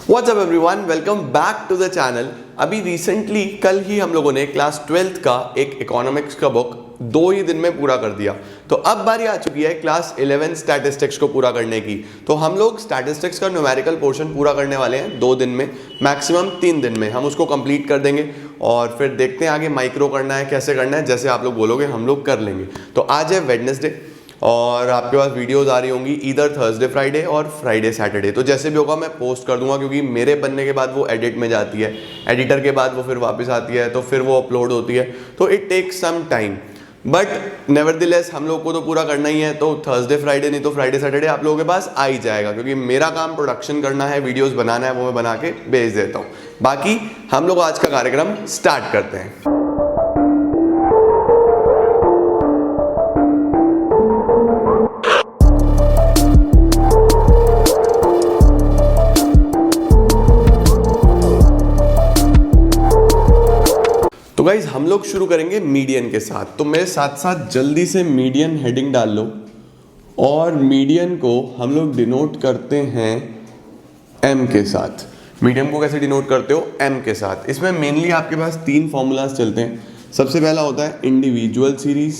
What's up everyone, welcome back to the channel. अभी recently कल ही हम लोगों ने क्लास 12th का एक इकोनॉमिक्स का बुक 2 ही दिन में पूरा कर दिया। तो अब बारी आ चुकी है क्लास 11 स्टैटिस्टिक्स को पूरा करने की। तो हम लोग स्टैटिस्टिक्स का न्यूमेरिकल पोर्शन पूरा करने वाले हैं 2 दिन में, मैक्सिमम 3 दिन में हम उसको कंप्लीट कर देंगे और फिर देखते हैं आगे माइक्रो करना है कैसे करना है, जैसे आप लोग बोलोगे हम लोग कर लेंगे। तो आज है वेडनेसडे और आपके पास वीडियोस आ रही होंगी इधर थर्सडे फ्राइडे और फ्राइडे सैटरडे। तो जैसे भी होगा मैं पोस्ट कर दूंगा, क्योंकि मेरे बनने के बाद वो एडिट में जाती है, एडिटर के बाद वो फिर वापस आती है, तो फिर वो अपलोड होती है, तो it takes some time. But nevertheless हम लोग को तो पूरा करना ही है। तो थर्सडे फ्राइडे नहीं तो फ्राइडे सैटरडे आप लोगों के पास आ ही जाएगा, क्योंकि मेरा काम प्रोडक्शन करना है, वीडियोस बनाना है, वो मैं बना के भेज देता हूँ। बाकी हम लोग आज का कार्यक्रम स्टार्ट करते हैं। तो गाइज हम लोग शुरू करेंगे मीडियन के साथ। तो मेरे साथ साथ जल्दी से मीडियन हेडिंग डाल लो और मीडियन को हम लोग डिनोट करते हैं एम के साथ। मीडियन को कैसे डिनोट करते हो? एम के साथ। इसमें मेनली आपके पास 3 फॉर्मूलाज चलते हैं। सबसे पहला होता है इंडिविजुअल सीरीज,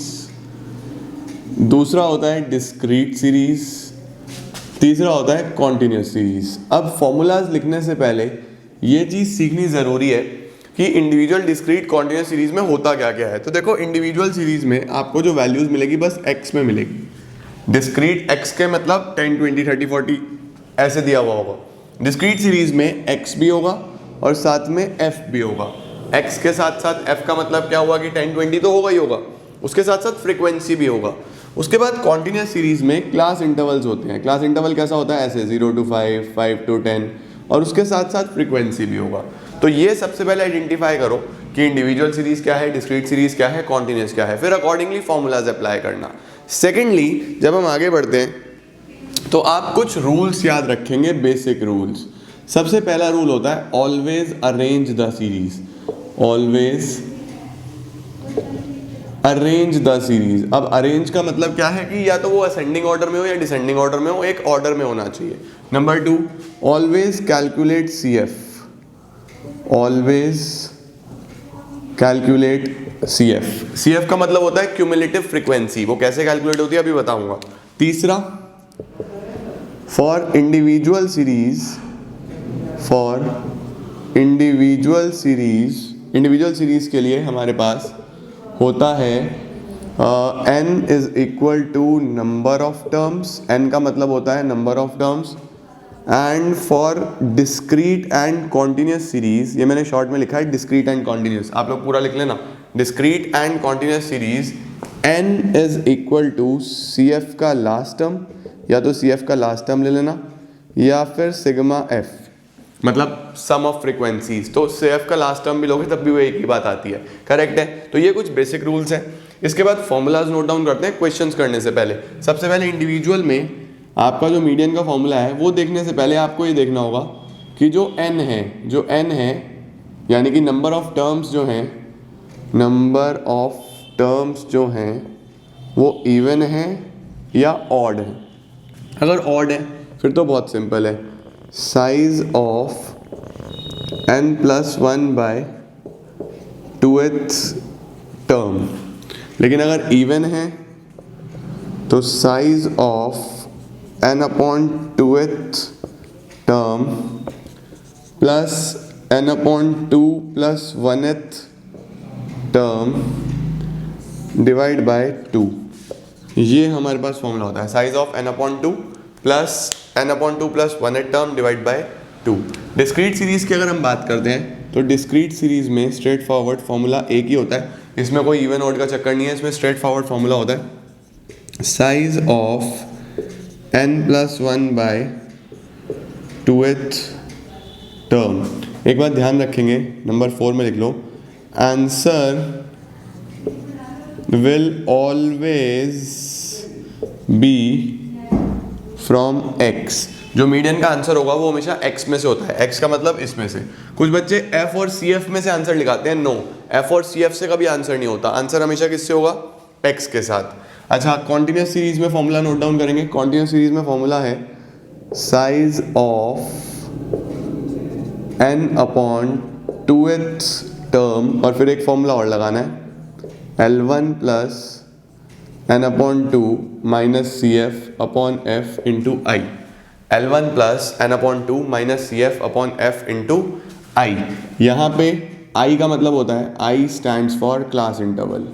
दूसरा होता है डिस्क्रीट सीरीज, तीसरा होता है कॉन्टिन्यूस सीरीज। अब फॉर्मूलाज लिखने से पहले ये चीज़ सीखनी ज़रूरी है कि इंडिविजुअल डिस्क्रीट कॉन्टिन्यूस सीरीज में होता क्या क्या है। तो देखो, इंडिविजुअल सीरीज में आपको जो वैल्यूज मिलेगी बस एक्स में मिलेगी। डिस्क्रीट एक्स के मतलब 10 20 30 40 ऐसे दिया हुआ होगा। डिस्क्रीट सीरीज में एक्स भी होगा और साथ में एफ भी होगा। एक्स के साथ साथ एफ का मतलब क्या हुआ कि 10 20 तो होगा ही होगा, उसके साथ साथ फ्रीक्वेंसी भी होगा। उसके बाद कॉन्टिन्यूस सीरीज में क्लास इंटरवल्स होते हैं। क्लास इंटरवल कैसा होता है? ऐसे 0 to 5, 5 to 10, और उसके साथ साथ फ्रीक्वेंसी भी होगा। तो ये सबसे पहले आइडेंटिफाई करो कि इंडिविजुअल सीरीज क्या है, डिस्क्रीट सीरीज क्या है, कॉन्टिन्यूस क्या है, फिर अकॉर्डिंगली फॉर्मूलाज अप्लाई करना। सेकेंडली, जब हम आगे बढ़ते हैं तो आप कुछ रूल्स याद रखेंगे, बेसिक रूल्स। सबसे पहला रूल होता है always arrange the series. Always arrange the series. अब अरेंज का मतलब क्या है कि या तो वो असेंडिंग ऑर्डर में हो या डिसेंडिंग ऑर्डर में हो, एक ऑर्डर में होना चाहिए। Number 2, always calculate C F. Always calculate C F. C F का मतलब होता है क्यूमुलेटिव फ्रीक्वेंसी। वो कैसे कैलकुलेट होती है अभी बताऊंगा। तीसरा, for individual series, for individual series, individual series के लिए हमारे पास होता है n is equal to number of terms. n का मतलब होता है number of terms. And for discrete and continuous series, ये मैंने शॉर्ट में लिखा है डिस्क्रीट एंड कॉन्टिन्यूस, आप लोग पूरा लिख लेना। Discrete and continuous series n is equal to C F का लास्ट टर्म, या तो सी एफ का लास्ट टर्म ले लेना या फिर सिग्मा एफ, मतलब सम ऑफ फ्रीक्वेंसीज। तो सी एफ का लास्ट टर्म भी लोगे तब भी वो एक ही बात आती है। करेक्ट है? तो ये कुछ बेसिक रूल्स हैं। इसके बाद फॉर्मूलाज नोट डाउन करते हैं क्वेश्चंस करने से पहले। सबसे पहले इंडिविजुअल में आपका जो मीडियन का फॉर्मूला है वो देखने से पहले आपको ये देखना होगा कि जो n है यानी कि नंबर ऑफ टर्म्स जो हैं, नंबर ऑफ टर्म्स जो हैं वो इवन है या ऑड है। अगर ऑड है फिर तो बहुत सिंपल है, size of n+1 bye 2th term. लेकिन अगर इवन है तो size of n/2th term plus n/2 + 1th term divide by 2। ये हमारे पास फॉर्मूला होता है, size of n/2 plus n/2 + 1th term divide by 2। Discrete series की अगर हम बात करते हैं तो डिस्क्रीट सीरीज में स्ट्रेट फॉरवर्ड फॉर्मूला एक ही होता है। इसमें कोई इवन ऑड का चक्कर नहीं है। इसमें स्ट्रेट फॉरवर्ड फॉर्मूला होता है size of n+1 bye 2th term. एक बात ध्यान रखेंगे, नंबर 4 में लिख लो, answer will always be from x। जो मीडियन का आंसर होगा वो हमेशा x में से होता है। x का मतलब इसमें से। कुछ बच्चे f और cf में से आंसर निकालते हैं। नो, f और cf से कभी आंसर नहीं होता। आंसर हमेशा किससे होगा? x के साथ। अच्छा, कॉन्टिन्यूस सीरीज में फॉर्मूला नोट डाउन करेंगे। कॉन्टिन्यूस सीरीज में फॉर्मूला है size of n upon 2th term और फिर एक फॉर्मूला और लगाना है L1 plus n upon 2 minus C F upon F into I. L1 plus n upon 2 minus C F upon F into I. यहाँ पे I का मतलब होता है I stands for class interval,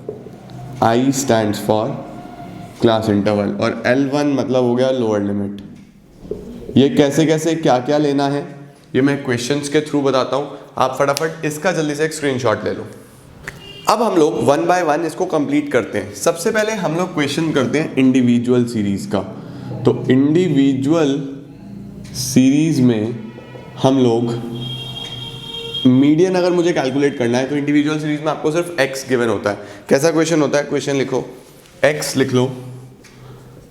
I stands for class interval, और L1 मतलब हो गया लोअर लिमिट। ये कैसे कैसे क्या क्या लेना है ये मैं क्वेश्चंस के थ्रू बताता हूँ, आप फटाफट इसका जल्दी से एक स्क्रीनशॉट ले लो। अब हम लोग वन बाय वन इसको कंप्लीट करते हैं। सबसे पहले हम लोग क्वेश्चन करते हैं इंडिविजुअल सीरीज का। तो इंडिविजुअल सीरीज में हम लोग मीडियन अगर मुझे कैलकुलेट करना है तो इंडिविजुअल सीरीज में आपको सिर्फ x गिवन होता है। कैसा क्वेश्चन होता है, क्वेश्चन लिखो, x लिख लो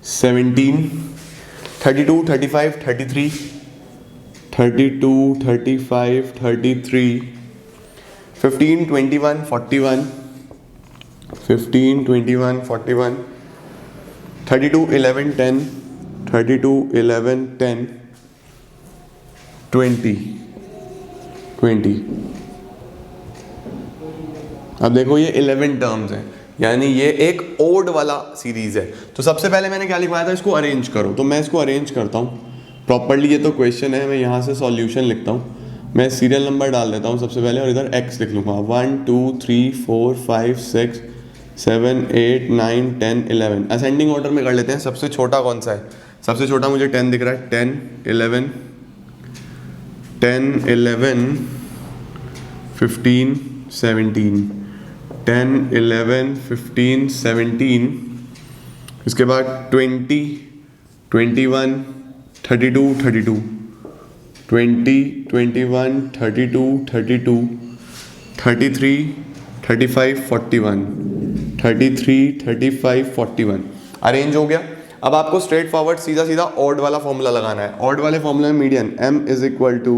17, 32, 35, 33, 32, 35, 33, 15, 21, 41, 15, 21, 41, 32, 11, 10, 32, 11, 10, 20, 20। अब देखो ये 11 टर्म्स हैं, यानी ये एक ओड वाला सीरीज है। तो सबसे पहले मैंने क्या लिखवाया था, इसको अरेंज करो। तो मैं इसको अरेंज करता हूँ प्रॉपर्ली। ये तो क्वेश्चन है, मैं यहाँ से सॉल्यूशन लिखता हूँ। मैं सीरियल नंबर डाल देता हूँ सबसे पहले और इधर x लिख लूँगा। 1 2 3 4 5 6 7 8 9 10 11। असेंडिंग ऑर्डर में कर लेते हैं। सबसे छोटा कौन सा है, सबसे छोटा मुझे 10 दिख रहा है। 10 11 10 11 15 17 10 11 15 17। इसके बाद 20 21 32 32 20 21 32 32 33 35 41 33 35 41। अरेंज हो गया। अब आपको स्ट्रेट फॉरवर्ड सीधा सीधा ऑड वाला फॉर्मूला लगाना है। ऑड वाले फॉर्मूला में median m is equal to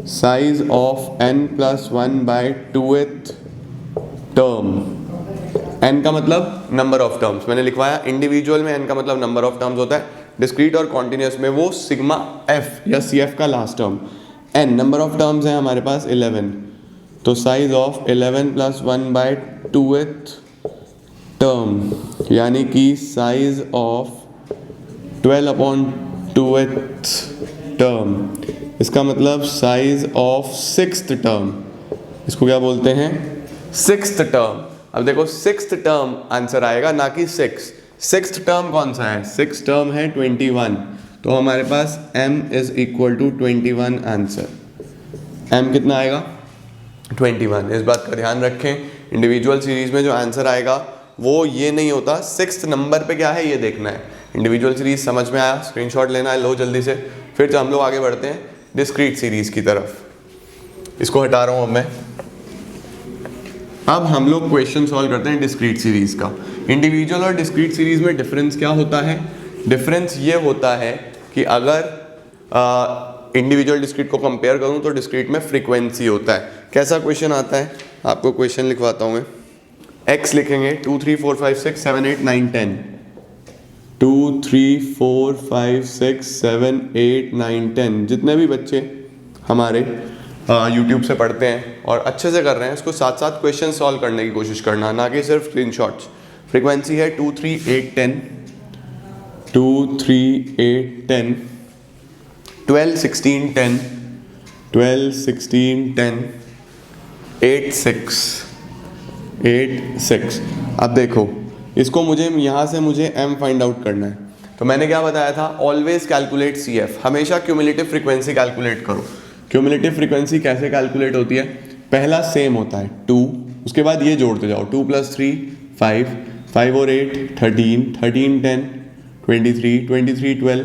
size of n plus 1 by 2th term. n का मतलब नंबर ऑफ टर्म्स मैंने लिखवाया। इंडिविजुअल में n का मतलब नंबर ऑफ टर्म्स होता है, डिस्क्रीट और कॉन्टिन्यूस में वो सिग्मा f या सी एफ का last term. n number of terms है हमारे पास 11, तो size of 11 plus 1 by 2th term, यानी कि size of 12 upon 2th term. इसका मतलब साइज ऑफ 6th टर्म, इसको क्या बोलते हैं, 6th टर्म। अब देखो 6th टर्म आंसर आएगा, ना कि 6th टर्म कौन सा है, 6th टर्म है 21। तो हमारे पास m is equal to 21 answer. m कितना आएगा, 21। इस बात का ध्यान रखें, इंडिविजुअल सीरीज में जो आंसर आएगा वो ये नहीं होता, 6th नंबर पे क्या है ये देखना है। इंडिविजुअल सीरीज समझ में आया, स्क्रीनशॉट लेना है, लो जल्दी से। फिर हम लोग आगे बढ़ते हैं डिस्क्रीट सीरीज की तरफ। इसको हटा रहा हूँ अब मैं। अब हम लोग क्वेश्चन सॉल्व करते हैं डिस्क्रीट सीरीज का। इंडिविजुअल और डिस्क्रीट सीरीज में डिफरेंस क्या होता है, डिफरेंस ये होता है कि अगर इंडिविजुअल डिस्क्रीट को कंपेयर करूं तो डिस्क्रीट में फ्रीक्वेंसी होता है। कैसा क्वेश्चन आता है, आपको क्वेश्चन लिखवाता हूं मैं। x लिखेंगे 2 3 4 5 6 7 8 9 10, 2 3 4 5 6 7 8 9 10। जितने भी बच्चे हमारे यूट्यूब से पढ़ते हैं और अच्छे से कर रहे हैं, इसको साथ साथ क्वेश्चन सॉल्व करने की कोशिश करना, ना कि सिर्फ स्क्रीनशॉट्स। फ्रीक्वेंसी है 2 3 8 10, 2 3 8 10, 12 16 10, 12 16 10, 8 6 8 6। अब देखो इसको मुझे यहाँ से मुझे m फाइंड आउट करना है। तो मैंने क्या बताया था, ऑलवेज कैलकुलेट सी एफ, हमेशा क्यूमुलेटिव फ्रीक्वेंसी कैलकुलेट करो। क्यूमुलेटिव फ्रीक्वेंसी कैसे कैलकुलेट होती है, पहला सेम होता है 2, उसके बाद ये जोड़ते जाओ 2 + 3 5, 5 और 8 13, 13 10 23, 23 12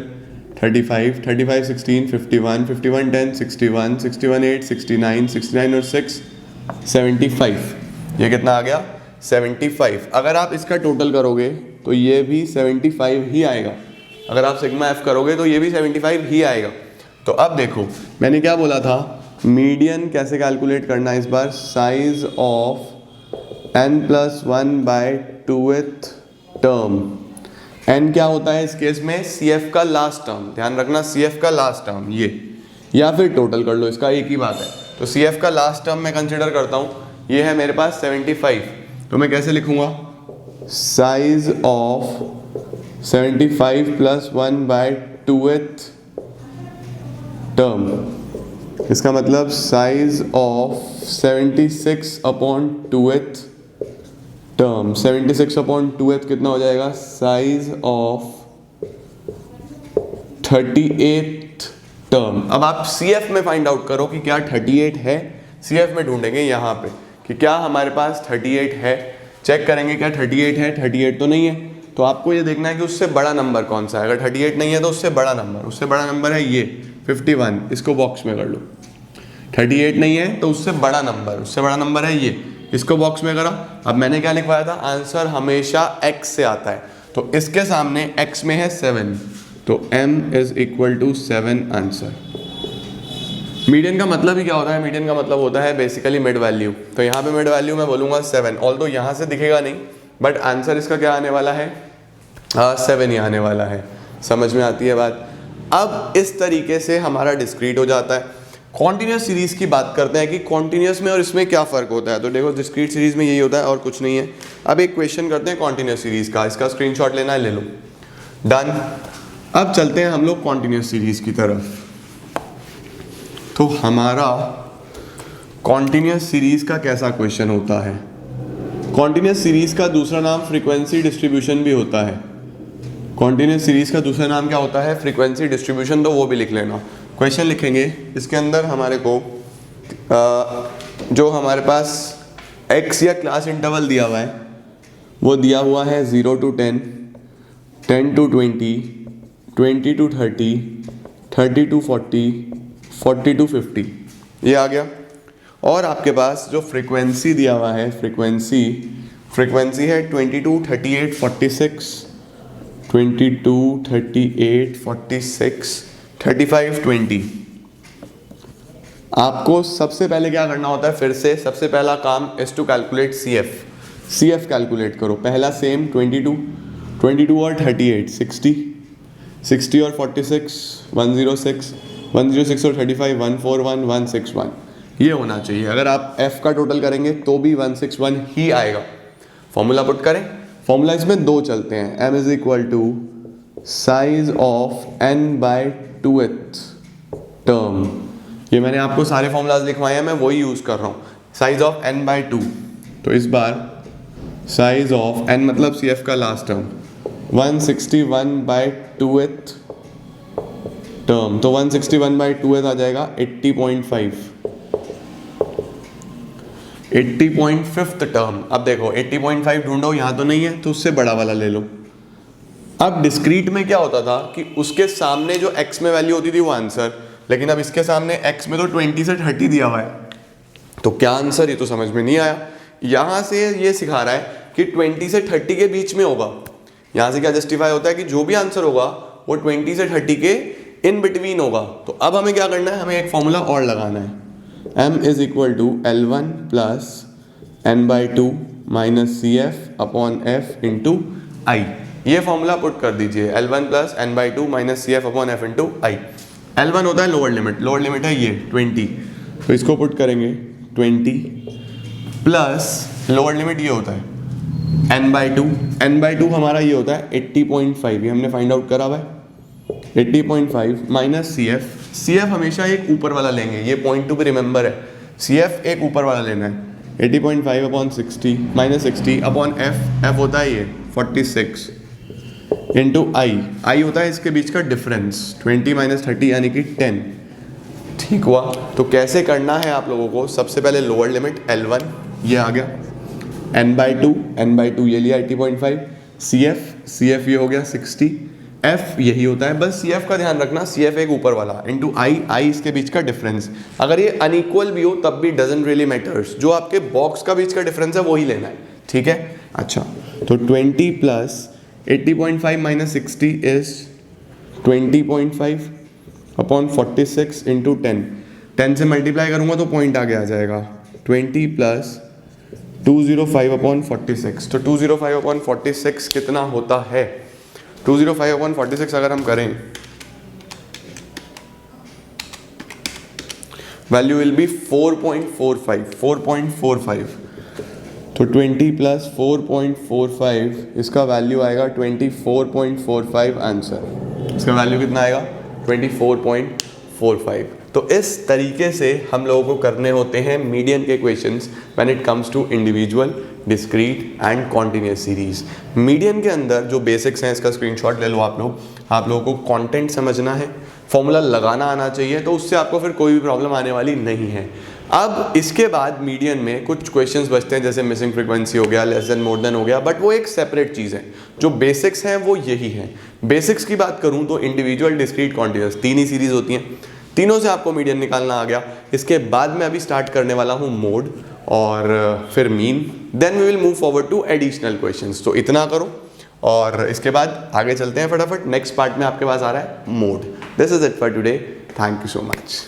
35, 35 16 51, 51 10 61, 61 8 69, 69 और 6 75। ये कितना आ गया, 75। अगर आप इसका टोटल करोगे तो ये भी 75 ही आएगा। अगर आप सिग्मा एफ करोगे तो ये भी 75 ही आएगा। तो अब देखो मैंने क्या बोला था, मीडियन कैसे कैलकुलेट करना है इस बार, size of n + 1 by 2th term. n क्या होता है इस केस में, सी एफ का लास्ट टर्म, ध्यान रखना सी एफ का लास्ट टर्म। ये या फिर टोटल कर लो, इसका एक ही बात है। तो सी एफ का लास्ट टर्म मैं कंसिडर करता हूँ, ये है मेरे पास 75, तो मैं कैसे लिखूँगा, size of 75 plus 1/2th term, इसका मतलब size of 76/2th term. 76/2th कितना हो जाएगा, साइज ऑफ 38th टर्म। अब आप CF में फाइंड आउट करो कि क्या 38 है, CF में ढूंढेंगे यहाँ पे कि क्या हमारे पास 38 है, चेक करेंगे क्या 38 है, 38 तो नहीं है, तो आपको ये देखना है कि उससे बड़ा नंबर कौन सा है। अगर 38 नहीं है तो उससे बड़ा नंबर है ये 51, इसको बॉक्स में कर लो। 38 नहीं है तो उससे बड़ा नंबर है ये, इसको बॉक्स में करा। अब मैंने क्या लिखवाया था, आंसर हमेशा x से आता है, तो इसके सामने x में है 7, तो m is equal to 7 answer. Median का मतलब ही क्या होता है, मीडियन का मतलब होता है बेसिकली मिड वैल्यू। तो यहाँ पे मिड वैल्यू मैं बोलूँगा 7, ऑल्दो यहाँ से दिखेगा नहीं, बट आंसर इसका क्या आने वाला है, 7 ही आने वाला है। समझ में आती है बात। अब इस तरीके से हमारा डिस्क्रीट हो जाता है। कॉन्टिन्यूस सीरीज की बात करते हैं कि कॉन्टिन्यूस में और इसमें क्या फ़र्क होता है। तो देखो डिस्क्रीट सीरीज में यही होता है और कुछ नहीं है। अब एक क्वेश्चन करते हैं कॉन्टिन्यूस सीरीज का, इसका स्क्रीनशॉट लेना है, ले लो, डन। अब चलते हैं हम लोग कॉन्टिन्यूस सीरीज की तरफ। तो हमारा कॉन्टिन्यूस सीरीज का कैसा क्वेश्चन होता है, कॉन्टिन्यूस सीरीज का दूसरा नाम फ्रीक्वेंसी डिस्ट्रीब्यूशन भी होता है। कॉन्टिन्यूस सीरीज का दूसरा नाम क्या होता है, फ्रीक्वेंसी डिस्ट्रीब्यूशन, तो वो भी लिख लेना। क्वेश्चन लिखेंगे, इसके अंदर हमारे को जो हमारे पास x या क्लास इंटरवल दिया हुआ है वो दिया हुआ है 0 to 10, 10 to 20, 20 to 30, 30 to 40, 40 to 50, ये आ गया। और आपके पास जो फ्रीक्वेंसी दिया हुआ है, फ्रीक्वेंसी है 22, 38, 46, 22, 38, 46, 35, 20। आपको सबसे पहले क्या करना होता है, फिर से सबसे पहला काम is to calculate CF calculate करो। पहला सेम 22 और 38, 60 और 46, 106 और 35, 141, 161, ये होना चाहिए। अगर आप F का टोटल करेंगे तो भी 161 ही आएगा। फॉर्मूला पुट करें, फॉर्मूला इसमें दो चलते हैं, m is equal to size of n/2th term. ये मैंने आपको सारे फॉर्मूलाज लिखवाए हैं, मैं वही यूज़ कर रहा हूँ, साइज ऑफ n/2। तो इस बार साइज ऑफ n मतलब CF का लास्ट टर्म 161/2th टर्म, तो 161/2th आ जाएगा 80.5, 80.5th टर्म। अब देखो 80.5 ढूंढो, यहाँ तो नहीं है तो उससे बड़ा वाला ले लो। अब डिस्क्रीट में क्या होता था कि उसके सामने जो x में वैल्यू होती थी वो आंसर, लेकिन अब इसके सामने x में तो 20 से 30 दिया हुआ है, तो क्या आंसर, ये तो समझ में नहीं आया। यहाँ से ये सिखा रहा है कि 20 से 30 के बीच में होगा। यहाँ से क्या जस्टिफाई होता है कि जो भी आंसर होगा वो 20 से 30 के इन बिटवीन होगा। तो अब हमें क्या करना है, हमें एक फॉर्मूला और लगाना है, m is equal to L1 plus n/2 minus CF upon F into i. ये फॉर्मूला पुट कर दीजिए, L1 plus n/2 minus CF upon F into आई। L1 होता है लोअर लिमिट है ये 20, तो इसको पुट करेंगे 20 प्लस लोअर लिमिट ये होता है n/2 हमारा ये होता है 80.5, ये हमने फाइंड आउट करा हुआ है। 80.5 माइनस CF हमेशा एक ऊपर वाला लेंगे, ये पॉइंट टू भी रिमेंबर है, CF एक ऊपर वाला लेना है। 80.5 अपॉन 60 माइनस 60 अपॉन F होता है ये 46 इंटू आई होता है इसके बीच का डिफरेंस 20 माइनस 30 यानी कि 10। ठीक हुआ। तो कैसे करना है आप लोगों को, सबसे पहले लोअर लिमिट L1 ये आ गया, n/2 ये लिया 80.5, CF ये हो गया 60, F यही होता है, बस CF का ध्यान रखना, CF एक ऊपर वाला इंटू आई इसके बीच का डिफरेंस। अगर ये अनइक्वल भी हो तब भी डजंट रियली मैटर्स, जो आपके बॉक्स का बीच का डिफरेंस है वही लेना है, ठीक है। अच्छा, तो 20 plus 80.5 minus 60 is 20.5 upon 46 into 10 से मल्टीप्लाई करूँगा तो पॉइंट आगे आ जाएगा 20 प्लस 205 अपॉन 46। तो 205 अपॉन 46 कितना होता है, 205 अपॉन 46 अगर हम करें वैल्यू विल बी 4.45 तो 20 प्लस 4.45 इसका वैल्यू आएगा 24.45 आंसर। इसका वैल्यू कितना आएगा 24.45। तो इस तरीके से हम लोगों को करने होते हैं मीडियन के questions when it comes to individual, discrete and continuous series. Median के अंदर जो बेसिक्स हैं, इसका स्क्रीनशॉट ले लो आप लोग। आप लोगों को कंटेंट समझना है, फॉर्मूला लगाना आना चाहिए, तो उससे आपको फिर कोई भी प्रॉब्लम आने वाली नहीं है। अब इसके बाद मीडियन में कुछ क्वेश्चंस बचते हैं, जैसे मिसिंग फ्रीक्वेंसी हो गया, लेस देन मोर देन हो गया, बट वो एक सेपरेट चीज़ है। जो बेसिक्स हैं वो यही है। बेसिक्स की बात करूं तो इंडिविजुअल, डिस्क्रीट, कॉन्टिन्यूस 3 ही सीरीज होती हैं। तीनों से आपको मीडियन निकालना आ गया। इसके बाद मैं अभी स्टार्ट करने वाला हूं मोड और फिर mean, then we will move forward to additional questions. तो इतना करो और इसके बाद आगे चलते हैं फटाफट। नेक्स्ट पार्ट में आपके पास आ रहा है mode. This is it for today. Thank you so much.